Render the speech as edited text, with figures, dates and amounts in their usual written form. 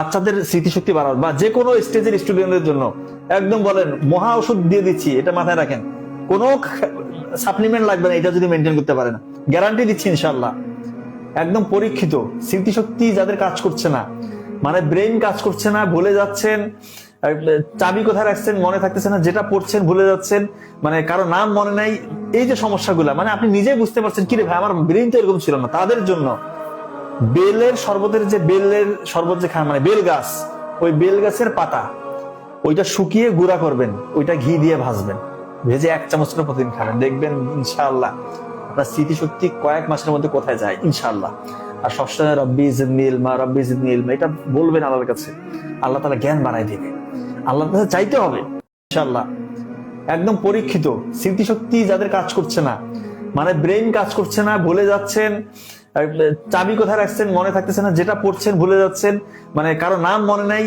বাচ্চাদের স্মৃতিশক্তি বাড়ানো বা যে কোনো স্টেজের স্টুডেন্টদের জন্য একদম বলেন মহা ওষুধ দিয়ে দিচ্ছি, এটা মাথায় রাখেন। কোনো সাপ্লিমেন্ট লাগবে না, এটা যদি মেনটেন করতে পারে না, গ্যারান্টি দিচ্ছি ইনশাল্লাহ। একদম পরীক্ষিত স্মৃতিশক্তি যাদের কাজ করছে না, মানে ব্রেন কাজ করছে না, ভুলে যাচ্ছেন, চাবি কোথায় রাখছেন মনে থাকতেছে না, যেটা পড়ছেন ভুলে যাচ্ছেন, মানে কারো নাম মনে নাই, এই যে সমস্যাগুলা, মানে আপনি নিজেই বুঝতে পারছেন কি রে ভাই আমার ব্রেন তো এরকম ছিল না, তাদের জন্য বেলের শরবতের যে বেলের শরবত যে খান, মানে বেল গাছ, ওই বেল গাছের পাতা ওইটা শুকিয়ে গুঁড়া করবেন, ওইটা ঘি দিয়ে ভাজবেন, ভেজে 1 চামচ করে প্রতিদিন খাবেন, দেখবেন ইনশাআল্লাহ আপনার স্মৃতিশক্তি কয়েক মাসের মধ্যে কোথায় যায় ইনশাআল্লাহ। আর সবসময় রব্বি জিদনি ইলমা, রব্বি জিদনি ইলমা, এটা বলবেন আল্লাহর কাছে, আল্লাহ তাআলা জ্ঞান বাড়ায় দিবে। আল্লাহর কাছে চাইতে হবে ইনশাআল্লাহ। একদম পরীক্ষিত স্মৃতিশক্তি যাদের কাজ করছে না, মানে ব্রেন কাজ করছে না, ভুলে যাচ্ছেন, চাবি কোথায় রাখছেন মনে থাকতেছে না, যেটা পড়ছেন ভুলে যাচ্ছেন, মানে কারো নাম মনে নাই,